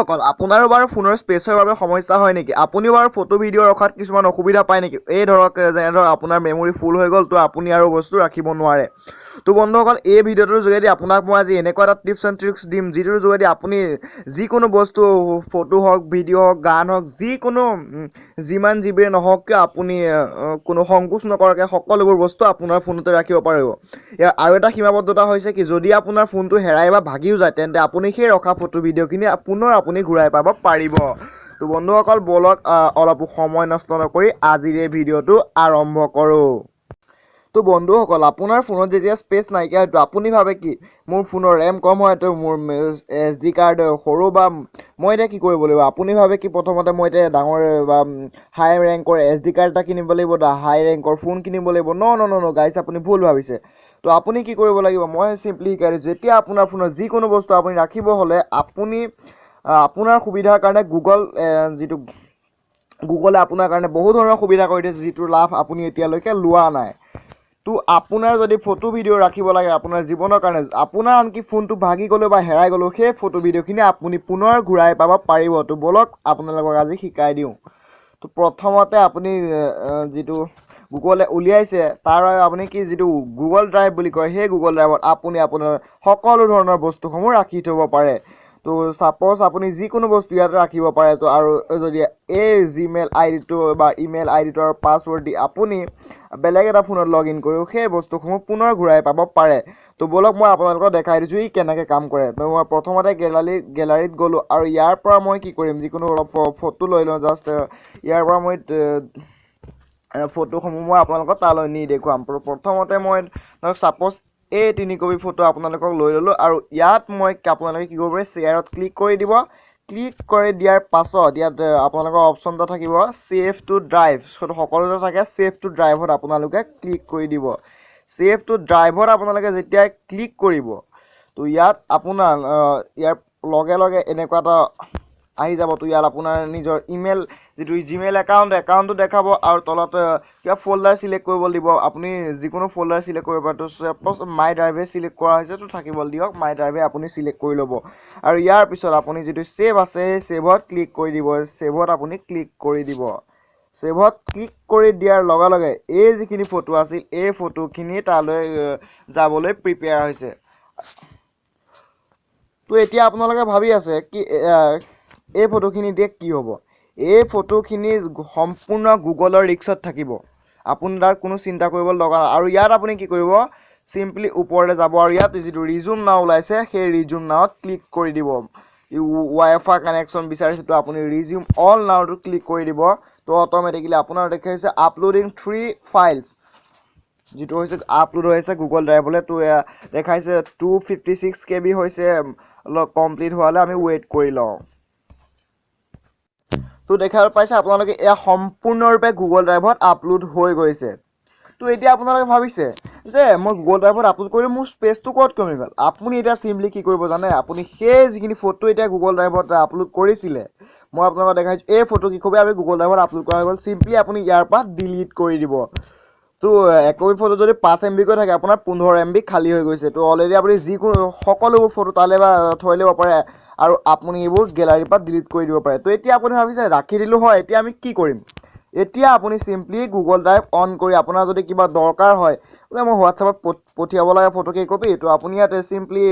অকল আপোনাৰো বাৰু ফোনৰ স্পেচৰ বাবে সমস্যা হয় নেকি? আপুনিও বাৰু ফটো ভিডিঅ' ৰখাত কিছুমান অসুবিধা পায় নেকি? এই ধৰক যেনে ধৰক আপোনাৰ মেমৰি ফুল হৈ গ'ল, তো আপুনি আৰু বস্তু ৰাখিব নোৱাৰে। তো বন্ধুসকল, এই ভিডিঅ'টোৰ যোগেদি আপোনাক মই আজি এনেকুৱা এটা টিপছ এণ্ড ট্ৰিক্স দিম, যিটোৰ যোগেদি আপুনি যিকোনো বস্তু, ফটো হওক, ভিডিঅ' হওক, গান হওক, যিকোনো যিমান জিবিৰে নহওক কিয় আপুনি কোনো সংকোচ নকৰাকৈ সকলোবোৰ বস্তু আপোনাৰ ফোনতে ৰাখিব পাৰিব। ইয়াৰ আৰু এটা সীমাবদ্ধতা হৈছে কি, যদি আপোনাৰ ফোনটো হেৰাই বা ভাগিও যায়, তেন্তে আপুনি সেই ৰখা ফটো ভিডিঅ'খিনি পুনৰ আপুনি ঘূৰাই পাব পাৰিব। তো বন্ধুসকল, বলক অলপ সময় নষ্ট নকৰি আজিৰ এই ভিডিঅ'টো আৰম্ভ কৰোঁ। তো বন্ধুসকল, আপোনাৰ ফোনত যেতিয়া স্পেচ নাইকিয়া হয়তো আপুনি ভাবে কি মোৰ ফোনৰ ৰেম কম হয়তো, মোৰ SD কাৰ্ড সৰু, বা মই এতিয়া কি কৰিব লাগিব? আপুনি ভাবে কি প্ৰথমতে মই এতিয়া ডাঙৰ বা হাই ৰেংকৰ SD কাৰ্ড এটা কিনিব লাগিব, হাই ৰেংকৰ ফোন কিনিব লাগিব? ন গাইছ, আপুনি ভুল ভাবিছে। তো আপুনি কি কৰিব লাগিব, মই চিম্পলি শিকাই দিছোঁ। যেতিয়া আপোনাৰ ফোনত যিকোনো বস্তু আপুনি ৰাখিব হ'লে আপুনি আপোনাৰ সুবিধাৰ কাৰণে গুগলে আপোনাৰ কাৰণে বহু ধৰণৰ সুবিধা কৰি দিছে, যিটোৰ লাভ আপুনি এতিয়ালৈকে লোৱা নাই। তো আপোনাৰ যদি ফটো ভিডিঅ' ৰাখিব লাগে আপোনাৰ জীৱনৰ কাৰণে, আপোনাৰ আনকি ফোনটো ভাগি গ'লেও বা হেৰাই গ'লেও সেই ফটো ভিডিঅ'খিনি আপুনি পুনৰ ঘূৰাই পাব পাৰিব। তো বলক আপোনালোকক আজি শিকাই দিওঁ। তো প্ৰথমতে আপুনি যিটো গুগলে উলিয়াইছে, তাৰ আপুনি যিটো গুগল ড্ৰাইভ বুলি কয়, সেই গুগল ড্ৰাইভত আপুনি আপোনাৰ সকলো ধৰণৰ বস্তুসমূহ ৰাখি থ'ব পাৰে। তো ছাপ'জ আপুনি যিকোনো বস্তু ইয়াতে ৰাখিব পাৰে। তো আৰু যদি এই জিমেইল আইডিটো বা ইমেইল আইডিটো আৰু পাছৱৰ্ড দি আপুনি বেলেগ এটা ফোনত লগ ইন কৰিও সেই বস্তুসমূহ পুনৰ ঘূৰাই পাব পাৰে। তো বলক মই আপোনালোকক দেখাই দিছোঁ ই কেনেকৈ কাম কৰে। তো মই প্ৰথমতে গেলাৰীত গ'লোঁ, আৰু ইয়াৰ পৰা মই কি কৰিম, যিকোনো অলপ ফটো লৈ লওঁ। জাষ্ট ইয়াৰ পৰা মই ফটোসমূহ মই আপোনালোকক তালৈ নি দেখুৱাম। প্ৰথমতে মই ধৰক ছাপ'জ এই 3 কপি ফটো আপোনালোকক লৈ ল'লোঁ, আৰু ইয়াত মই আপোনালোকে কি কৰিব পাৰে, শ্বেয়াৰত ক্লিক কৰি দিব। ক্লিক কৰি দিয়াৰ পাছত ইয়াত আপোনালোকৰ অপশ্যন এটা থাকিব ছেভ টু ড্ৰাইভ, সকলোতে থাকে ছেভ টু ড্ৰাইভত আপোনালোকে ক্লিক কৰি দিব। ছেভ টু ড্ৰাইভত আপোনালোকে যেতিয়া ক্লিক কৰিব, তো ইয়াত আপোনাৰ ইয়াৰ লগে লগে এনেকুৱা এটা আহি যাব। তো ইয়াত আপোনাৰ নিজৰ ইমেইল যিটো জিমেইল একাউণ্টটো দেখাব, আৰু তলত কিবা ফ'ল্ডাৰ চিলেক্ট কৰিব দিব। আপুনি যিকোনো ফ'ল্ডাৰ চিলেক্ট কৰিব পাৰে। তো ছাপ'জ মাই ড্ৰাইভে চিলেক্ট কৰা হৈছে, তো থাকিব দিয়ক, মাই ড্ৰাইভে আপুনি চিলেক্ট কৰি ল'ব। আৰু ইয়াৰ পিছত আপুনি যিটো ছেভ আছে, সেই ছেভত ক্লিক কৰি দিব। ছেভত আপুনি ক্লিক কৰি দিব। ছেভত ক্লিক কৰি দিয়াৰ লগে লগে এই যিখিনি ফটো আছিল, এই ফটোখিনি তালৈ যাবলৈ প্ৰিপেয়াৰ হৈছে। তো এতিয়া আপোনালোকে ভাবি আছে কি এই ফটোখিনি দিয়ে কি হ'ব? এই ফটোখিনি সম্পূৰ্ণ গুগলৰ ৰিক্সত থাকিব, আপুনি তাৰ কোনো চিন্তা কৰিব লগা নাই। আৰু ইয়াত আপুনি কি কৰিব, চিম্পলি ওপৰলৈ যাব, আৰু ইয়াত যিটো ৰিজুম নাও ওলাইছে, সেই ৰিজুম নাওত ক্লিক কৰি দিব। ৱাইফাই কানেকশ্যন বিচাৰিছে, তো আপুনি ৰিজিউম অল নাওটো ক্লিক কৰি দিব। তো অট'মেটিকেলি আপোনাৰ দেখাইছে আপলোডিং 3 ফাইলছ, যিটো হৈছে আপলোড হৈছে গুগল ড্ৰাইভলৈ। তো দেখাইছে 256 KB হৈছে কমপ্লিট হোৱালৈ আমি ৱেইট কৰি লওঁ। তো দেখা পাইছে আপোনালোকে এয়া সম্পূৰ্ণৰূপে গুগল ড্ৰাইভত আপলোড হৈ গৈছে। তো এতিয়া আপোনালোকে ভাবিছে যে মই গুগল ড্ৰাইভত আপলোড কৰি মোৰ স্পেচটো ক'ত কমি গ'ল? আপুনি এতিয়া চিম্পলি কি কৰিব জানে, আপুনি সেই যিখিনি ফটো এতিয়া গুগল ড্ৰাইভত আপলোড কৰিছিলে, মই আপোনালোকক দেখাইছোঁ এই ফটো কেইকপি আমি গুগল ড্ৰাইভত আপলোড কৰা হৈ গ'ল। চিম্পলি আপুনি ইয়াৰ পৰা ডিলিট কৰি দিব। তো 1 কপি ফটো যদি 5 MB কৈ থাকে, আপোনাৰ 15 MB খালী হৈ গৈছে। তো অলৰেডি আপুনি যিকোনো সকলোবোৰ ফটো তালৈ বা থৈ ল'ব পাৰে, আৰু আপুনি এইবোৰ গেলাৰীৰ পৰা ডিলিট কৰি দিব পাৰে। তো এতিয়া আপুনি ভাবিছে ৰাখি দিলোঁ হয়, এতিয়া আমি কি কৰিম? এতিয়া আপুনি চিম্পলি গুগল ড্ৰাইভ অন কৰি আপোনাৰ যদি কিবা দৰকাৰ হয়, বোলে মই হোৱাটছআপত পঠিয়াব লাগে ফটো কেইকপি, তো আপুনি ইয়াত চিম্পলি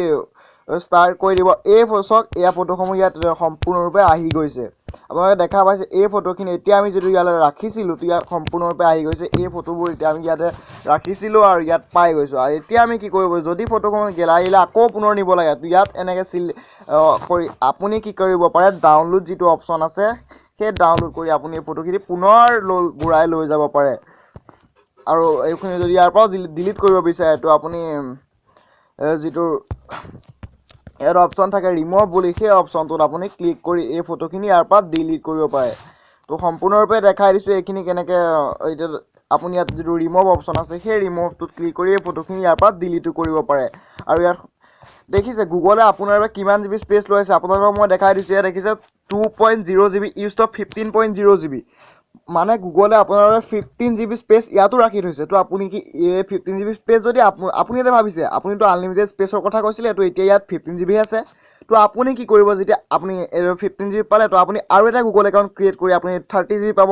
ষ্টাৰ্ট কৰি দিব। এই চাওক, এয়া ফটোসমূহ ইয়াত সম্পূৰ্ণৰূপে আহি গৈছে। আপোনালোকে দেখা পাইছে এই ফটোখিনি এতিয়া আমি যিটো ইয়ালৈ ৰাখিছিলোঁ, তো ইয়াত সম্পূৰ্ণৰূপে আহি গৈছে। এই ফটোবোৰ এতিয়া আমি ইয়াতে ৰাখিছিলোঁ আৰু ইয়াত পাই গৈছোঁ। আৰু এতিয়া আমি কি কৰিব, যদি ফটোসমূহ গেলাৰীলৈ আকৌ পুনৰ নিব লাগে, তো ইয়াত এনেকৈ কৰি আপুনি কি কৰিব পাৰে, ডাউনলোড যিটো অপশ্যন আছে, সেই ডাউনলোড কৰি আপুনি এই ফটোখিনি পুনৰ ঘূৰাই লৈ যাব পাৰে। আৰু এইখিনি যদি ইয়াৰ পৰাও ডিলিট কৰিব বিচাৰে, তো আপুনি যিটো ইয়াত অপশ্যন থাকে ৰিম'ভ বুলি, সেই অপশ্যনটোত আপুনি ক্লিক কৰি এই ফটোখিনি ইয়াৰ পৰা ডিলিট কৰিব পাৰে। তো সম্পূৰ্ণৰূপে দেখাই দিছোঁ এইখিনি কেনেকৈ। এতিয়া আপুনি ইয়াত যিটো ৰিম'ভ অপশ্যন আছে, সেই ৰিম'ভটোত ক্লিক কৰি এই ফটোখিনি ইয়াৰ পৰা ডিলিটো কৰিব পাৰে। আৰু ইয়াত দেখিছে গুগলে আপোনাৰ বাবে কিমান GB স্পেচ লৈ আছে, আপোনালোকক মই দেখাই দিছোঁ। ইয়াত দেখিছে 2.0 GB ইউজ অফ 15.0 GB। মানে গুগলে আপোনাৰ 15 GB স্পেচ ইয়াতো ৰাখি থৈছে। তো আপুনি কি এই 15 GB স্পেচ যদি আপুনি এতিয়া ভাবিছে আপুনিতো আনলিমিটেড স্পেচৰ কথা কৈছিলে, তো এতিয়া ইয়াত 15 GB আছে। তো আপুনি কি কৰিব যেতিয়া আপুনি 15 GB পালে, তো আপুনি আৰু এটা গুগল একাউণ্ট ক্ৰিয়েট কৰি আপুনি 30 GB পাব।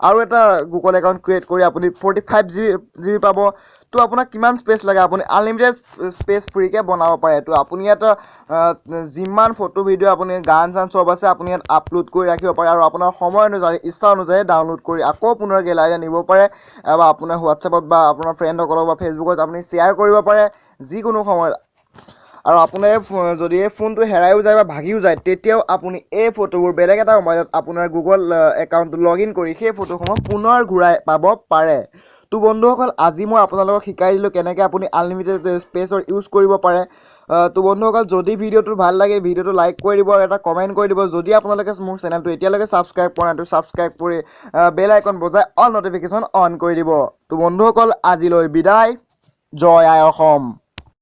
আৰু এটা গুগল একাউণ্ট ক্ৰিয়েট কৰি আপুনি 45 GB পাব। তো আপোনাক কিমান স্পেচ লাগে আপুনি আনলিমিটেড স্পেচ ফ্ৰীকৈ বনাব পাৰে। তো আপুনি ইয়াত যিমান ফটো ভিডিঅ' আপুনি গান চান চব আছে আপুনি ইয়াত আপলোড কৰি ৰাখিব পাৰে, আৰু আপোনাৰ সময় অনুযায়ী ইচ্ছা অনুযায়ী ডাউনলোড কৰি আকৌ পুনৰ গেলাৰীলৈ নিব পাৰে, বা আপোনাৰ হোৱাটছএপত বা আপোনাৰ ফ্ৰেণ্ডসকলক বা ফেচবুকত আপুনি শ্বেয়াৰ কৰিব পাৰে যিকোনো সময়ত। আৰু আপোনাৰ যদি এই ফোনটো হেৰাইও যায় বা ভাগিও যায়, তেতিয়াও আপুনি এই ফটোবোৰ বেলেগ এটা মোবাইলত আপোনাৰ গুগল একাউণ্টটো লগ ইন কৰি সেই ফটোসমূহ পুনৰ ঘূৰাই পাব পাৰে। তো বন্ধুসকল, আজি মই আপোনালোকক শিকাই দিলোঁ কেনেকৈ আপুনি আনলিমিটেড স্পেচৰ ইউজ কৰিব পাৰে। তো বন্ধুসকল, যদি ভিডিঅ'টো ভাল লাগে ভিডিঅ'টো লাইক কৰি দিব আৰু এটা কমেণ্ট কৰি দিব। যদি আপোনালোকে মোৰ চেনেলটো এতিয়ালৈকে ছাবস্ক্ৰাইব কৰা নাই, তো ছাবস্ক্ৰাইব কৰি বেল আইকন বজাই অল নটিফিকেশ্যন অন কৰি দিব। তো বন্ধুসকল, আজিলৈ বিদায়। জয় আই অসম।